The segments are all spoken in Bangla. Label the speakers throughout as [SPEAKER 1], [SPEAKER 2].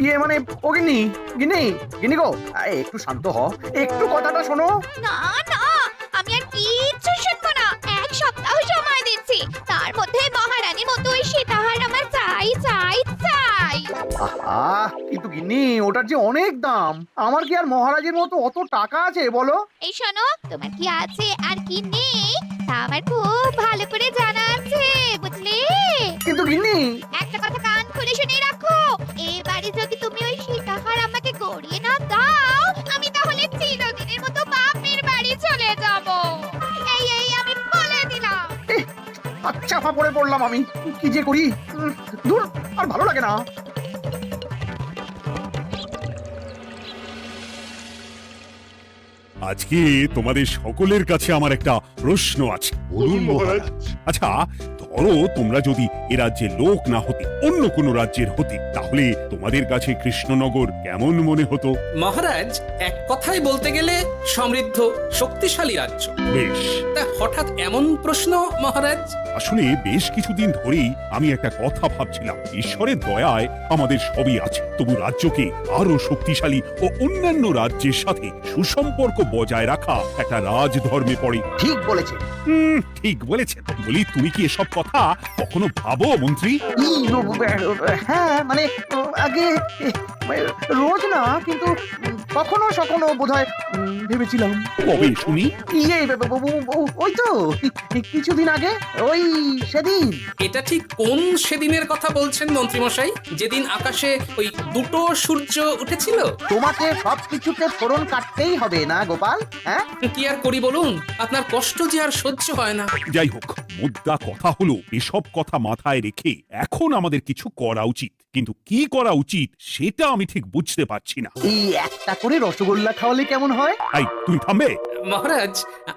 [SPEAKER 1] ইয়ে মানে ও গিন্নি, গিন্নি, গিন্নি গো, একটু শান্ত হ, একটু কথাটা শোনো।
[SPEAKER 2] না না, আমি আর কিচ্ছু শুনবো না। এক সপ্তাহ সময় দিচ্ছি, তার মধ্যে মহারানীর মতো ওই সীতাহার আমার চাই চাই চাই।
[SPEAKER 1] আহা, কিন্তু গিন্নি ওটার যে অনেক দাম, আমার কি আর মহারাজের মতো অত টাকা আছে বলো?
[SPEAKER 2] এই শোনো, তোমার কি আছে আর কি নেই তা আমার খুব ভালো করে জানা আছে, বুঝলে?
[SPEAKER 1] কিন্তু গিন্নি,
[SPEAKER 2] একটা কথা কান খুলে শুনে রাখো, এবারে যদি তুমি ওই সীতাহার আমাকে গড়িয়ে না দাও, আমি তাহলে চিরদিনের মতো বাপের বাড়ি চলে যাব। এই আমি বলে দিলাম।
[SPEAKER 1] আচ্ছা পড়ে পড়লাম আমি, কি যে করি। দূর, আর ভালো লাগে না।
[SPEAKER 3] আজকে তোমাদের সকলের কাছে আমার একটা প্রশ্ন আছে।
[SPEAKER 4] বলুন মহারাজ।
[SPEAKER 3] আচ্ছা, ধরো তোমরা যদি এ রাজ্যের লোক না হতে, অন্য কোনো রাজ্যের হতে, তাহলে তোমাদের কাছে কৃষ্ণনগর কেমন মনে হতো?
[SPEAKER 5] মহারাজ, এক কথায় বলতে গেলে সমৃদ্ধ শক্তিশালী রাজ্য।
[SPEAKER 3] বেশ,
[SPEAKER 5] তা হঠাৎ এমন প্রশ্ন মহারাজ?
[SPEAKER 3] আসলে বেশ কিছুদিন ধরেই আমি একটা কথা ভাবছিলাম। ঈশ্বরের দয়ায় আমাদের সবই আছে, তবু রাজ্যকে আরো শক্তিশালী ও অন্যান্য রাজ্যের সাথে সুসম্পর্ক বজায় রাখা একটা রাজধর্মে পড়ে।
[SPEAKER 1] ঠিক বলেছে।
[SPEAKER 3] ঠিক বলেছেন। বলি, তুমি কি এসব কথা কখনো ভাবো মন্ত্রী?
[SPEAKER 1] হ্যাঁ মানে আগে রোজ না, কিন্তু কখনো সখনো বোধহয় ভেবেছিলাম।
[SPEAKER 3] কবে শুনি?
[SPEAKER 1] ইয়ে ওই তো কিছুদিন আগে, ওই সেদিন।
[SPEAKER 5] এটা ঠিক কোন সেদিনের কথা বলছেন মন্ত্রী মশাই, যেদিন আকাশে ওই দুটো সূর্য উঠেছিল?
[SPEAKER 1] তোমাকে সবকিছুতে ফোড়ন কাটতেই হবে না গোপাল, হ্যাঁ?
[SPEAKER 5] কি আর করি বলুন, আপনার কষ্ট যে আর সহ্য হয় না।
[SPEAKER 3] যাই হোক, মুদ্রা কথা হলো, এসব কথা মাথায় রেখে এখন আমাদের কিছু করা উচিত, কিন্তু কি করা উচিত সেটা আমি ঠিক বুঝতে পারছি না।
[SPEAKER 1] এই একটা করে রসগোল্লা খাওয়ালে কেমন হয়?
[SPEAKER 3] এই, তুমি থামবে?
[SPEAKER 5] মহারাজ,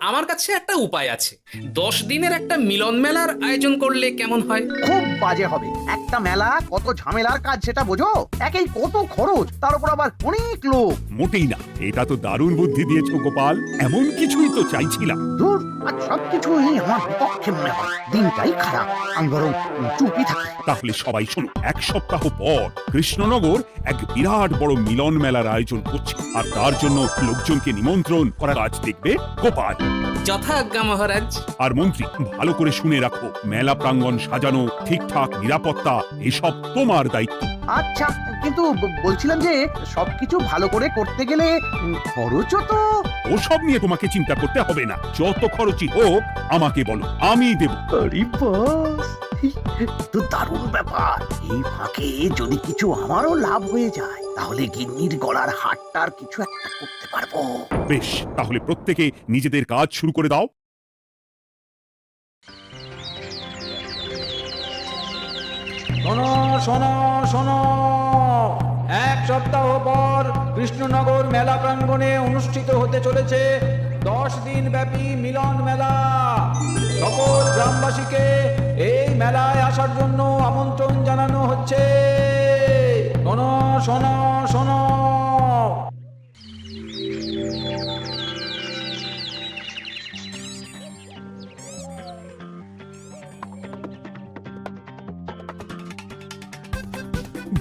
[SPEAKER 5] আমার কাছে একটা উপায় আছে। 10 দিনের একটা মিলন মেলার আয়োজন করলে কেমন হয়?
[SPEAKER 1] খুব বাজে হবে। একটা মেলা কত ঝামেলার কাজ সেটা বোঝো? একেই কত খরচ, তার উপর আবার অনেক লোক।
[SPEAKER 3] মোটেই না, এটা তো দারুণ বুদ্ধি দিয়েছো গোপাল, এমন কিছুই তো চাইছিলাম।
[SPEAKER 1] দূর, আর সবকিছুই আমার বিপক্ষে মনে হয়। দিনটাই খারাপ, আমি বরং চুপই থাকি।
[SPEAKER 3] তাহলে সবাই শোনো, এক সপ্তাহ পর কৃষ্ণনগর এক বিরাট বড় মিলন মেলার আয়োজন করছে, আর তার জন্য লোকজনকে নিমন্ত্রণ করার কাজ দেখবে গোপাল।
[SPEAKER 5] যথাজ্ঞা মহারাজ।
[SPEAKER 3] আর মন্ত্রী, ভালো করে শুনে রাখো, মেলা প্রাঙ্গণ সাজানো, ঠিকঠাক নিরাপত্তা, এসব তোমার দায়িত্ব।
[SPEAKER 1] আচ্ছা, কিন্তু বলছিলাম যে সবকিছু ভালো করে করতে গেলে খরচও তো।
[SPEAKER 3] ওসব নিয়ে তোমাকে চিন্তা করতে হবে না, যত খরচই হোক আমাকে বলো, আমি দেব।
[SPEAKER 1] আরে বাস, তো দারুণ ব্যাপার। এই ফাঁকে যদি কিছু আমারও লাভ হয়ে যায়, তাহলে গিন্নির গলার হাটটার কিছু একটা করতে পারবো।
[SPEAKER 3] বেশ, তাহলে প্রত্যেকে নিজেদের কাজ শুরু করে দাও।
[SPEAKER 6] শোনো শোনো শোনো, এক সপ্তাহ পর কৃষ্ণনগর মেলা প্রাঙ্গণে অনুষ্ঠিত হতে চলেছে 10 দিন ব্যাপী মিলন মেলা। সকল গ্রামবাসীকে এই মেলায় আসার জন্য আমন্ত্রণ জানানো হচ্ছে। শোনো শোনো শোনো।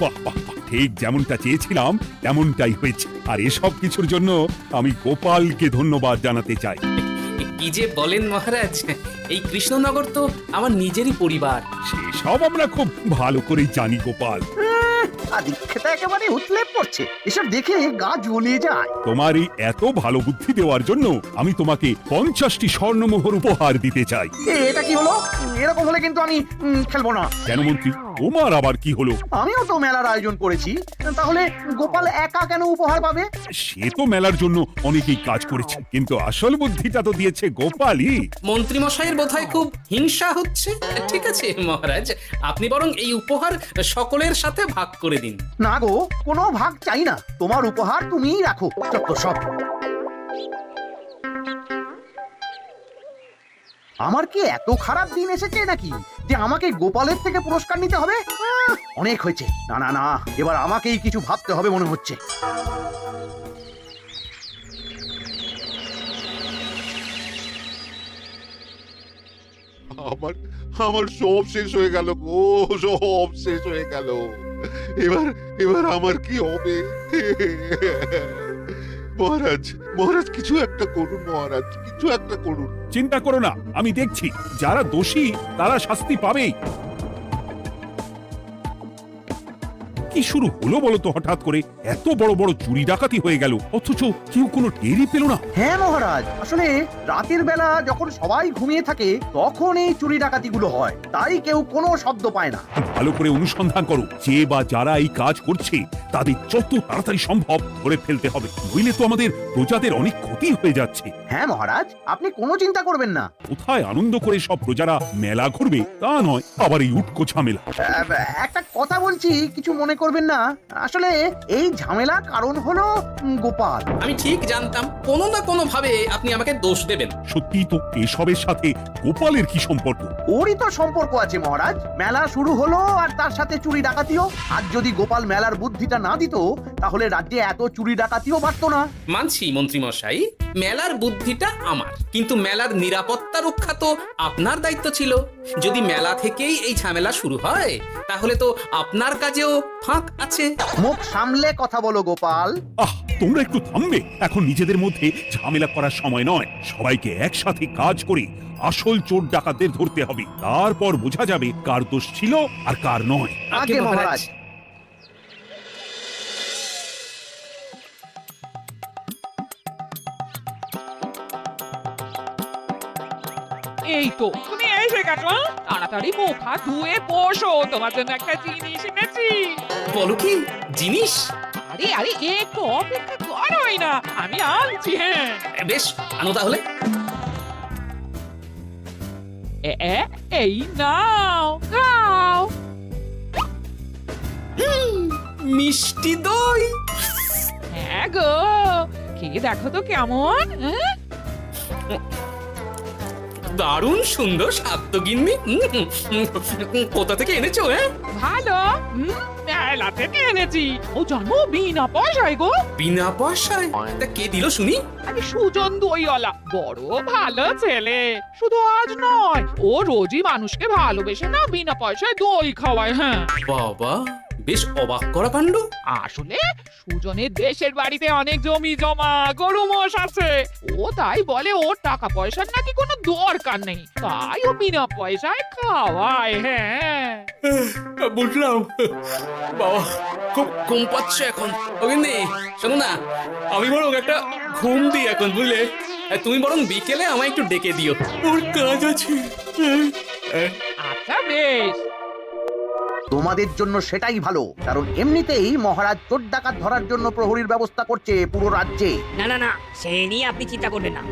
[SPEAKER 3] বাহ বাহ বাহ, ঠিক যেমনটা চেয়েছিলাম তেমনটাই হয়েছে। আর এসব কিছুর জন্য আমি গোপালকে ধন্যবাদ জানাতে চাই।
[SPEAKER 5] কি যে বলেন মহারাজ, এই কৃষ্ণনগর তো আমার নিজেরই পরিবার।
[SPEAKER 3] সেসব আমরা খুব ভালো করেই জানি গোপাল।
[SPEAKER 1] আদিক্ষেতা একেবারে উতলে পড়ছে, এসব দেখে গা জ্বলিয়ে যায়।
[SPEAKER 3] তোমার এই এত ভালো বুদ্ধি দেওয়ার জন্য আমি তোমাকে 50টি স্বর্ণমোহর উপহার দিতে চাই।
[SPEAKER 1] এটা কি হলো? এরকম হলে কিন্তু আমি খেলবো না।
[SPEAKER 3] কেন মন্ত্রী, তোমার আবার কি হলো?
[SPEAKER 1] আমিও তো মেলার আয়োজন করেছি, তাহলে গোপাল একা কেন উপহার পাবে?
[SPEAKER 3] সে তো মেলার জন্য অনেকেই কাজ করেছে, কিন্তু আসল বুদ্ধিটা তো দিয়েছে গোপালই।
[SPEAKER 5] মন্ত্রী মশাইয়ের বোধহয় খুব হিংসা হচ্ছে। ঠিক আছে মহারাজ, আপনি বরং এই উপহার সকলের সাথে ভাগ করে দিন।
[SPEAKER 1] না গো, কোনো ভাগ চাই না, তোমার উপহার তুমিই রাখো। যত সব। আমার কি এত খারাপ দিন এসেছে নাকি যে আমাকে গোপালের থেকে পুরস্কার নিতে হবে? অনেক হয়েছে। না না না, এবার আমাকেই কিছু ভাবতে হবে মনে হচ্ছে।
[SPEAKER 4] আমার আমার সব শেষ হয়ে গেল গো, সব শেষ হয়ে গেল। এবার এবার আমার কি হবে? মহারাজ, মহারাজ কিছু একটা করুন, মহারাজ কিছু একটা করুন।
[SPEAKER 3] চিন্তা করো না, আমি দেখছি যারা দোষী তারা শাস্তি পাবেই। কি শুরু হলো বলো তো হঠাৎ করে? এত বড় বড় চুরি ডাকাতি হয়ে গেল, অথচ কেউ কোনো টেরই পেল না।
[SPEAKER 1] হ্যাঁ মহারাজ, আসলে রাতের বেলা যখন সবাই ঘুমিয়ে থাকে তখন এই চুরি ডাকাতিগুলো হয়, তাই কেউ কোনো শব্দ পায় না।
[SPEAKER 3] ভালো করে অনুসন্ধান করো, যে বা যারা এই কাজ করছে তাদের যত তাড়াতাড়ি সম্ভব ধরে ফেলতে হবে, নইলে তো আমাদের প্রজাদের অনেক ক্ষতি হয়ে যাচ্ছে।
[SPEAKER 1] হ্যাঁ মহারাজ, আপনি কোনো চিন্তা করবেন না।
[SPEAKER 3] কোথায় আনন্দ করে সব প্রজারা মেলা ঘুরবে তা নয়, আবার এই উটকো ঝামেলা।
[SPEAKER 1] একটা কথা বলছি, কিছু মনে করবেন না। আসলে এই ঝামেলা কারণ হলো গোপাল।
[SPEAKER 5] আমি ঠিক জানতাম কোনো না কোনো ভাবে আপনি আমাকে দোষ দেবেন।
[SPEAKER 3] সত্যি তো, এসবের সাথে গোপালের কি সম্পর্ক?
[SPEAKER 1] ওরই তো সম্পর্ক আছে মহারাজ। মেলা শুরু হলো আর তার সাথে চুরি ডাকাতিও। আর যদি গোপাল মেলার বুদ্ধিটা না দিত তাহলে রাজ্যে এত চুরি ডাকাতিও বাড়তো না।
[SPEAKER 5] মানছি মন্ত্রী মশাই, মেলার বুদ্ধিটা আমার, কিন্তু মেলার নিরাপত্তা রক্ষা তো আপনার দায়িত্ব ছিল। যদি মেলা থেকেই এই ঝামেলা শুরু হয় তাহলে তো আপনার কাজেও ফাঁক আছে।
[SPEAKER 1] মুখ সামলে কথা বলো গোপাল।
[SPEAKER 3] তোমরা একটু থামবে? এখন নিজেদের মধ্যে ঝামেলা করার সময় নয়। সবাইকে একসাথে কাজ করে আসল চোর ডাকাতদের ধরতে হবে, তারপর বোঝা যাবে কার দোষ ছিল আর কার নয়।
[SPEAKER 1] আগে মহারাজ।
[SPEAKER 7] এই তো তুমি এসে গেছো। তাড়াতাড়ি মুখ হাত ধুয়ে বসো, তোমার জন্য একটা জিনিস এনেছি।
[SPEAKER 5] বলো কি জিনিস?
[SPEAKER 7] আরে আরে একটু অপেক্ষা করোই না, আমি আনছি। হ্যাঁ
[SPEAKER 5] বেশ, আনো তাহলে।
[SPEAKER 7] এই নাও, খাও।
[SPEAKER 5] মিষ্টি দই।
[SPEAKER 7] হ্যাঁ গো, খেয়ে দেখো তো কেমন। হ্যাঁ
[SPEAKER 5] দারুণ সুন্দর স্বাদ তো গিন্নি। কোথা থেকে এনেছো?
[SPEAKER 7] ভালো, মেলা থেকে এনেছি। ও জন্ম বিনা পয়সায় গো।
[SPEAKER 5] বিনা পয়সায়? তা কে দিল শুনি?
[SPEAKER 7] আরে সুজন দইওয়ালা, বড় ভালো ছেলে। শুধু আজ নয়, ও রোজই মানুষকে ভালোবেসে না বিনা পয়সায় দই খাওয়ায়। হ্যাঁ
[SPEAKER 5] বাবা, বেশ অবাক করা কাণ্ড।
[SPEAKER 7] আসলে সুজনের দেশের বাড়িতে অনেক জমি জমা, গরু মোষ আছে। ও তাই বলে ওর টাকা পয়সার নাকি কোনো দরকার নেই, তাই ও বিনা পয়সায় খাওয়ায়। হ্যাঁ
[SPEAKER 5] বুঝলাম। বাবা, খুব ঘুম পাচ্ছে এখন। গিন্নি শোনো না, আমি বরং একটা ঘুম দিই এখন, বুঝলে? তুমি বরং বিকেলে আমায় একটু ডেকে দিও, ওর কাজ আছে।
[SPEAKER 7] আচ্ছা বেশ।
[SPEAKER 1] তোমাদের জন্য সেটাই ভালো, কারণ এমনিতেই মহারাজ চোর ডাকাত ধরার জন্য প্রহরীর ব্যবস্থা করছে পুরো রাজ্যে।
[SPEAKER 8] না না না, সে নিয়ে আপনি চিন্তা করবেন না।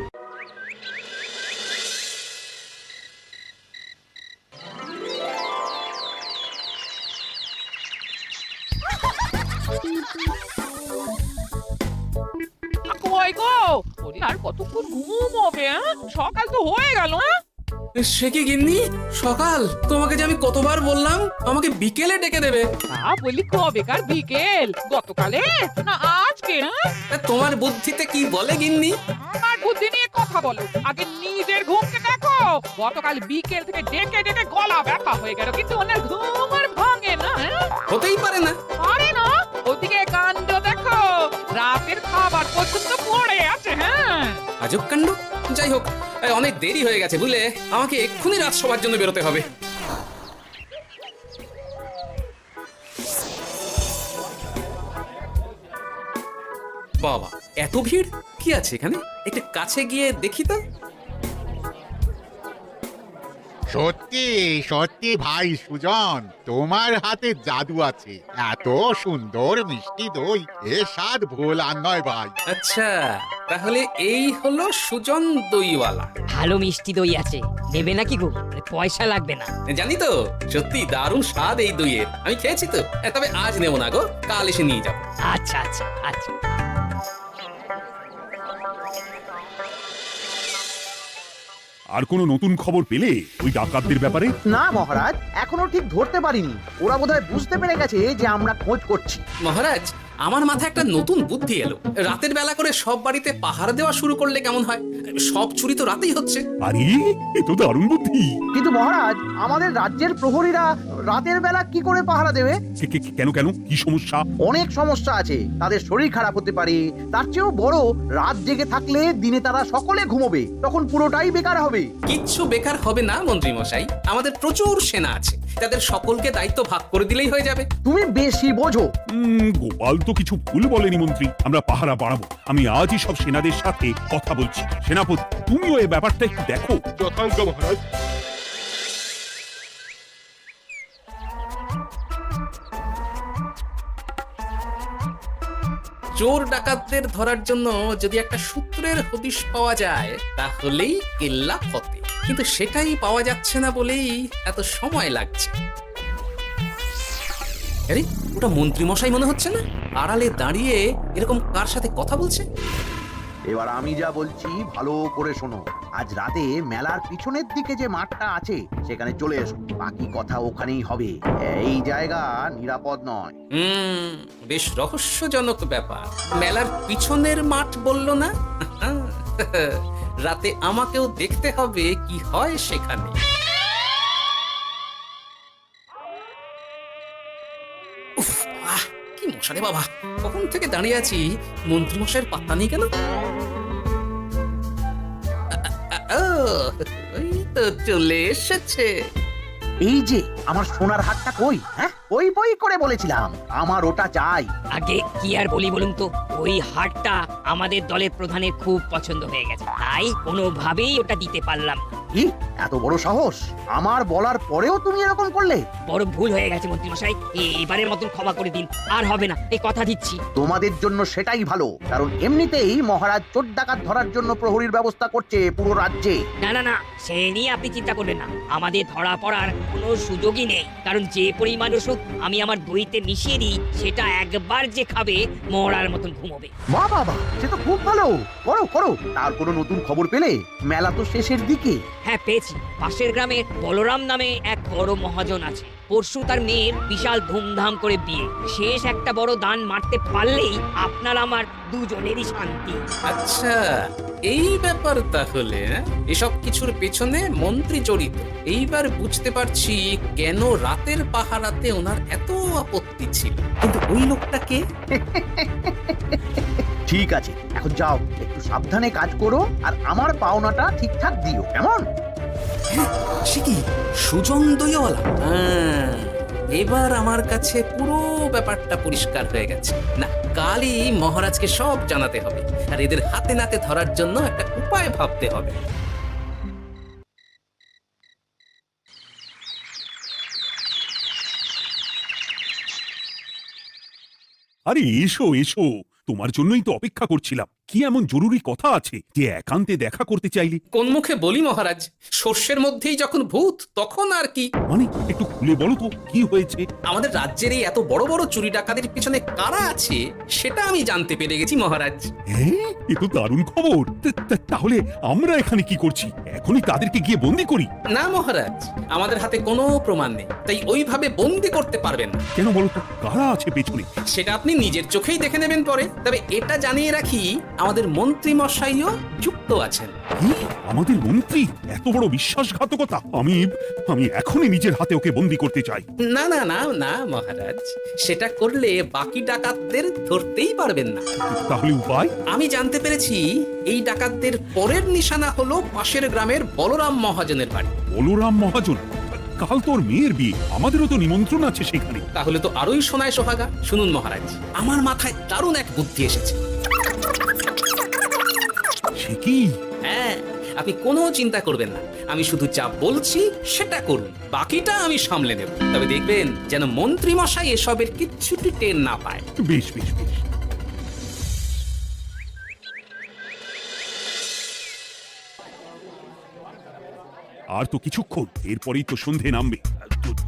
[SPEAKER 7] কই গো, ওরে আর কতক্ষণ ঘুম হবে? সকাল তো হয়ে গেল।
[SPEAKER 5] সে কি গিন্নি, সকাল? তোমাকে যে আমি কতবার বললাম আমাকে বিকেলে ডেকে দেবে।
[SPEAKER 7] বলি কবেকার বিকেল? গতকালে না আজকে?
[SPEAKER 5] তোমার বুদ্ধিতে কি বলে গিন্নি?
[SPEAKER 7] আমার বুদ্ধি নিয়ে কথা বলো, আগে নিজের ঘুমকে দেখো। গতকাল বিকেল থেকে ডেকে ডেকে গলা ব্যথা হয়ে গেল, কিন্তু ওনার ঘুম আর ভাঙে না।
[SPEAKER 5] হতেই পারে না।
[SPEAKER 7] আরে না, ওদিকে কাণ্ড দেখো, রাতের খাবার পর্যন্ত পড়ে আছে। হ্যাঁ
[SPEAKER 5] আজব কাণ্ড। যাই হোক, অনেক দেরি হয়ে গেছে বুঝলে, আমাকে এক্ষুনি রাজসভার জন্য বেরোতে হবে। বাবা, এত ভিড় কি আছে এখানে? একটু কাছে গিয়ে দেখি তো।
[SPEAKER 9] সত্যি সত্যি ভাই সুজন, তোমার হাতে জাদু আছে। এত সুন্দর মিষ্টি দই, এ স্বাদ ভোলার নয় ভাই।
[SPEAKER 5] আচ্ছা, তাহলে এই হলো সুজন দইওয়ালা।
[SPEAKER 8] ভালো মিষ্টি দই আছে, নেবে নাকি গো? পয়সা লাগবে না।
[SPEAKER 5] জানি তো, সত্যি দারুণ স্বাদ এই দইয়ের। আমি খেয়েছি তো, তবে আজ নেব না গো, কাল এসে নিয়ে যাবো।
[SPEAKER 8] আচ্ছা আচ্ছা আচ্ছা।
[SPEAKER 3] আর কোনো নতুন খবর পেলে ওই ডাকাতদের ব্যাপারে?
[SPEAKER 1] না মহারাজ, এখনো ঠিক ধরতে পারিনি। ওরা বোধহয় বুঝতে পেরে গেছে যে আমরা খোঁজ করছি।
[SPEAKER 5] মহারাজ, আমার মাথায় একটা নতুন বুদ্ধি এলো। রাতের বেলা করে সব বাড়িতে পাহারা দেওয়া শুরু করলে কেমন হয়? সব চুরি তো রাতেই হচ্ছে।
[SPEAKER 3] আরে, এ তো দারুণ বুদ্ধি।
[SPEAKER 1] কিন্তু মহারাজ, আমাদের রাজ্যের প্রহরীরা রাতের বেলা কি করে পাহারা দেবে?
[SPEAKER 3] কেন কেন কি সমস্যা?
[SPEAKER 1] অনেক সমস্যা আছে, তাদের শরীর খারাপ হতে পারে। তার চেয়েও বড়, রাত জেগে থাকলে দিনে তারা সকলে ঘুমোবে, তখন পুরোটাই বেকার হবে।
[SPEAKER 5] কিচ্ছু বেকার হবে না মন্ত্রী মশাই, আমাদের প্রচুর সেনা আছে, তাদের সকলকে দায়িত্ব ভাগ করে দিলেই হয়ে যাবে।
[SPEAKER 1] তুমি বেশি বোঝো।
[SPEAKER 3] গোপাল তো কিছু ভুল বলেনি মন্ত্রী, আমরা পাহারা বাড়াবো। আমি আজই সব সেনাদের সাথে কথা বলছি। সেনাপতি, তুমিও এই ব্যাপারটা একটু দেখো।
[SPEAKER 4] যথাজ্ঞা মহারাজ।
[SPEAKER 5] চোর ডাকাতদের ধরার জন্য যদি একটা সূত্রের হদিশ পাওয়া যায় তাহলেই কেল্লা ফতে, কিন্তু সেটাই পাওয়া যাচ্ছে না বলেই এত সময় লাগছে। আরে ওটা মন্ত্রী মশাই মনে হচ্ছে না? আড়ালে দাঁড়িয়ে এরকম কার সাথে কথা বলছে?
[SPEAKER 1] এবার আমি যা বলছি ভালো করে শোনো। আজ রাতে মেলার পিছনের দিকে যে মাঠটা আছে সেখানে চলে এসো, বাকি কথা ওখানেই হবে। এই জায়গা নিরাপদ নয়।
[SPEAKER 5] বেশ রহস্যজনক ব্যাপার। মেলার পিছনের মাঠ বললো না? রাতে আমাকেও দেখতে হবে কি হয় সেখানে। উফ, কি মশা রে বাবা, কখন থেকে দাঁড়িয়ে আছি, মন্ত্রী মশাইয়ের পাত্তা নেই কেন? ওই তো চলে এসেছে।
[SPEAKER 1] এই যে আমার সোনার হাতটা কই? হ্যাঁ, ওই বই করে বলেছিলাম আমার ওটা চাই।
[SPEAKER 8] আগে কি আর বলি বলুন তো, ওই হারটা আমাদের দলের প্রধানের খুব পছন্দ হয়ে গেছে, তাই কোনোভাবেই ওটা দিতে পারলাম না।
[SPEAKER 1] কি এত বড় সাহস? আমার বলার পরেও তুমি এরকম করলে?
[SPEAKER 8] বড় ভুল হয়ে গেছে মন্ত্রী মশাই, এবারের মতন ক্ষমা করে দিন, আর হবে না, এই কথা দিচ্ছি।
[SPEAKER 1] তোমাদের জন্য সেটাই ভালো, কারণ এমনিতেই মহারাজ চোর ডাকাত ধরার জন্য প্রহরীর ব্যবস্থা করছে পুরো রাজ্যে।
[SPEAKER 8] না না না, সে নিয়ে আপনি চিন্তা করবেন না, আমাদের ধরা পড়ার কোনো সুযোগই নেই, কারণ যে পরিমাণ ওষুধ আমি আমার দইতে মিশিয়ে দিই সেটা একবার যে খাবে মরার মতন ঘুমোবে।
[SPEAKER 1] বাহ বাবা, সে তো খুব ভালো। করো করো। তার কোনো নতুন খবর পেলে? মেলা তো শেষের দিকে।
[SPEAKER 8] হ্যাঁ পেয়েছি, পাশের গ্রামে বলরাম নামে এক বড় মহাজন আছে, পরশু তার মেয়ের বিশাল ধুমধাম করে বিয়ে। শেষ একটা বড় দান মারতে পারলেই আপনার আমার দুজনেরই শান্তি।
[SPEAKER 5] আচ্ছা, এই ব্যাপার তাহলে। এসব কিছুর পেছনে মন্ত্রী জড়িত। এইবার বুঝতে পারছি কেন রাতের পাহারাতে ওনার এত আপত্তি ছিল। কিন্তু ওই লোকটাকে
[SPEAKER 1] ঠিক আছে, এখন যাও, একটু সাবধানে কাজ করো আর আমার পাওনাটা ঠিকঠাক দিও, কেমন?
[SPEAKER 5] সে কি সুজন দইওয়ালা? এবার আমার কাছে পুরো ব্যাপারটা পরিষ্কার হয়ে গেছে। না, কালই মহারাজকে সব জানাতে হবে, আর এদের হাতে নাতে ধরার জন্য একটা উপায় ভাবতে হবে।
[SPEAKER 3] আরে এসো এসো, তোমার জন্যই তো অপেক্ষা করছিলাম। কি এমন জরুরি কথা আছে যে একান্তে দেখা করতে চাইলে?
[SPEAKER 5] কোন মুখে বলি মহারাজ, শস্যের মধ্যেই যখন ভূত তখন আর কি।
[SPEAKER 3] মানে একটু খুলে বলো তো কি হয়েছে?
[SPEAKER 5] আমাদের রাজ্যের এই এত বড় বড় চুরি ডাকাতির পিছনে কারা আছে সেটা আমি জানতে পেরে গেছি মহারাজ।
[SPEAKER 3] হ্যাঁ, এ তো দারুণ খবর। তাহলে আমরা এখানে কি করছি? এখনই তাদেরকে গিয়ে বন্দি করি?
[SPEAKER 5] না মহারাজ, আমাদের হাতে কোনো প্রমাণ নেই, তাই ওইভাবে বন্দি করতে পারবেন না।
[SPEAKER 3] কেন বলো তো, কারা আছে পেছনে?
[SPEAKER 5] সেটা আপনি নিজের চোখেই দেখে নেবেন পরে। তবে এটা জানিয়ে রাখি, আমাদের মন্ত্রী মশাইও যুক্ত আছেন।
[SPEAKER 3] কি? আমাদের মন্ত্রী? এত বড় বিশ্বাসঘাতকতা! আমি এখনই নিজের হাতে ওকে বন্দি করতে চাই।
[SPEAKER 5] না না না না মহারাজ, সেটা করলে বাকি ডাকাতদের ধরতেই পারবেন না।
[SPEAKER 3] তাহলে উপায়?
[SPEAKER 5] আমি জানতে পেরেছি এই ডাকাতদের পরের নিশানা হলো পাশের গ্রামের বলরাম মহাজনের বাড়ি।
[SPEAKER 3] বলরাম মহাজন? কাল তোর মেয়ের বিয়ে, আমাদেরও তো নিমন্ত্রণ আছে সেখানে।
[SPEAKER 5] তাহলে তো আরোই সোনায় সোহাগা। শুনুন মহারাজ, আমার মাথায় দারুণ এক বুদ্ধি এসেছে।
[SPEAKER 3] সে কি?
[SPEAKER 5] হ্যাঁ, আপনি কোনো চিন্তা করবেন না, আমি শুধু যা বলছি সেটা করুন, বাকিটা আমি সামলে নেব। তবে দেখবেন যেন মন্ত্রী মশাই এসবের কিচ্ছুটি টের না পায়।
[SPEAKER 3] বেশ বেশ বেশ। আর তো কিছুক্ষণ, এরপরেই তো সন্ধে নামবে।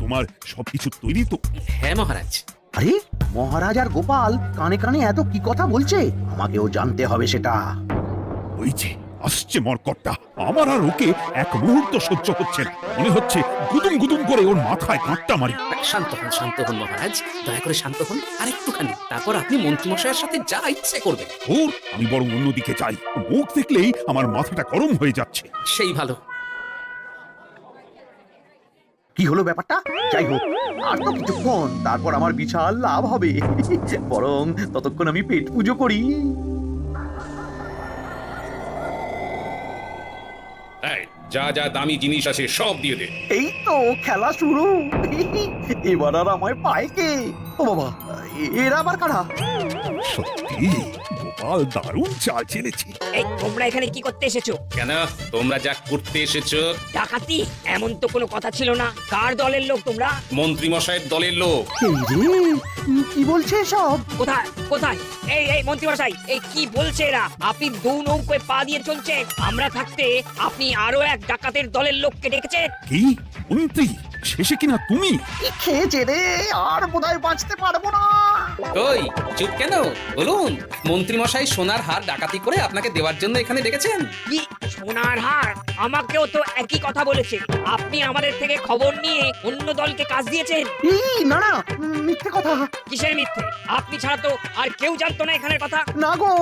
[SPEAKER 3] তোমার সবকিছু তৈরি তো?
[SPEAKER 5] হ্যাঁ মহারাজ।
[SPEAKER 1] আরে মহারাজ আর গোপাল কানে কানে এত কি কথা বলছে, আমাকেও জানতে হবে সেটা।
[SPEAKER 3] ওই যে আসছে মরকটটা, আমার আর ওকে এক মুহূর্ত সহ্য হচ্ছে না। মনে হচ্ছে গুদুম গুদুম করে ওর মাথায় কাঁটটা মারি।
[SPEAKER 5] শান্ত হন মহারাজ, দয়া করে শান্ত হন আর একটুখানি, তারপর আপনি মন্ত্রী মশাইয়ের সাথে যা ইচ্ছে করবেন।
[SPEAKER 3] ওর আমি বরং অন্যদিকে যাই, মুখ দেখলেই আমার মাথাটা গরম হয়ে যাচ্ছে।
[SPEAKER 5] সেই ভালো।
[SPEAKER 1] কি হলো ব্যাপারটা? যাই হোক, আর তো কিছুক্ষণ, তারপর আমার বিশাল লাভ হবে। বরং ততক্ষণ আমি পেট পুজো করি।
[SPEAKER 5] এই, যা যা দামি জিনিস আছে সব দিয়ে দে।
[SPEAKER 1] এই তো খেলা শুরু। এবার আর আমায় পায় কে? ও বাবা, এরা আবার কারা?
[SPEAKER 3] সত্যি গোপাল দারুণ চাল চেলেছে।
[SPEAKER 8] এই তোমরা এখানে কি করতে এসেছো?
[SPEAKER 5] কেন তোমরা যা করতে এসেছো?
[SPEAKER 8] ডাকাতি? এমন তো কোনো কথা ছিল না। কার দলের লোক তোমরা?
[SPEAKER 5] মন্ত্রী মশাইয়ের দলের লোক।
[SPEAKER 1] এই রে, কি বলছে সব?
[SPEAKER 8] কোথায় কোথায়? এই মন্ত্রী মশাই, এই কি বলছে এরা? আপনি দু নৌকোয় পা দিয়ে চলছেন। আমরা থাকতে আপনি আরো এক ডাকাতের দলের লোককে ডেকেছেন।
[SPEAKER 3] কি মন্ত্রী, শেষে কিনা তুমি?
[SPEAKER 1] কি খেয়েছে রে, আর বোধহয় বাঁচতে পারবো না।
[SPEAKER 5] কই চুপ কেন? বলুন, মন্ত্রী মশাই সোনার হার ডাকাতি করে আপনাকে দেওয়ার জন্য এখানে ডেকেছেন।
[SPEAKER 8] কি সোনার হার? আমাকেও তো একই কথা বলেছে। আপনি আমাদের থেকে খবর নিয়ে অন্য দলকে কাজ দিয়েছেন।
[SPEAKER 1] এই না না, মিথ্যে কথা।
[SPEAKER 8] কিসের মিথ্যে? আপনি ছাড়া তো আর কেউ জানতো না এখানের কথা।
[SPEAKER 1] না গো,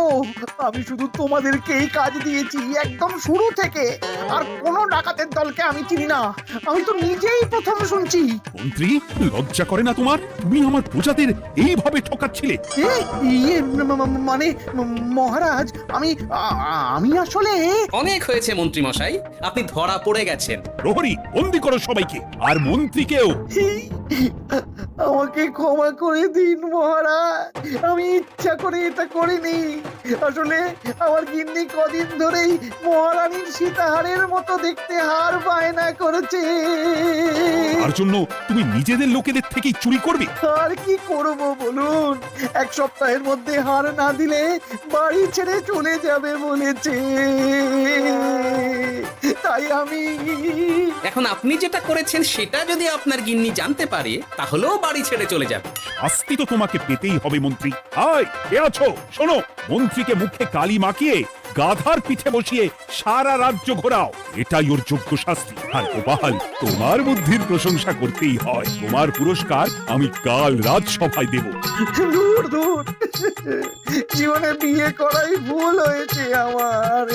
[SPEAKER 1] আমি শুধু তোমাদেরকেই কাজ দিয়েছি একদম শুরু থেকে। আর কোনো ডাকাতের দলকে আমি চিনি না। আমি তো নিজেই প্রথম শুনছি।
[SPEAKER 3] মন্ত্রী, লজ্জা করে না তোমার? তুমি আমার প্রজাদের এইভাবে ঠকাচ্ছিলে।
[SPEAKER 1] মানে মহারাজ, আমি আসলে
[SPEAKER 5] অনেক হয়েছে মন্ত্রী মশাই, আপনি ধরা পড়ে গেছেন।
[SPEAKER 3] প্রহরী, বন্দি করো সবাইকে, আর মন্ত্রীকেও।
[SPEAKER 1] আমাকে ক্ষমা করে দিন মহারাজ, আমি ইচ্ছা করে এটা করিনি। আসলে আমার গিন্নি কদিন ধরেই মহারানীর সীতাহারের মতো দেখতে হার বায়না করেছে।
[SPEAKER 3] তার জন্য তুমি নিজেদের লোকেদের থেকেই চুরি করবে?
[SPEAKER 1] আর কি করব বলুন, এক সপ্তাহের মধ্যে হার না দিলে বাড়ি ছেড়ে চলে যাবে বলেছে। তাই আমি
[SPEAKER 5] এখন আপনি যেটা করেছেন সেটা যদি আপনার গিন্নি জানতে পারে তাহলেও বাড়ি ছেড়ে চলে যাবে।
[SPEAKER 3] শাস্তি তো তোমাকে পেতেই হবে মন্ত্রী। আয়, কে আছো? শোনো, মন্ত্রীকে মুখে কালি মাখিয়ে গাধার পিঠে বসিয়ে সারা রাজ্য ঘোরাও, এটাই ওর যোগ্য শাস্তি। আর গোপাল, তোমার বুদ্ধির প্রশংসা করতেই হয়। তোমার পুরস্কার আমি কাল রাজসভায় দেব।
[SPEAKER 1] দূর দূর, জীবনে বিয়ে করাই ভুল হয়েছে আমার।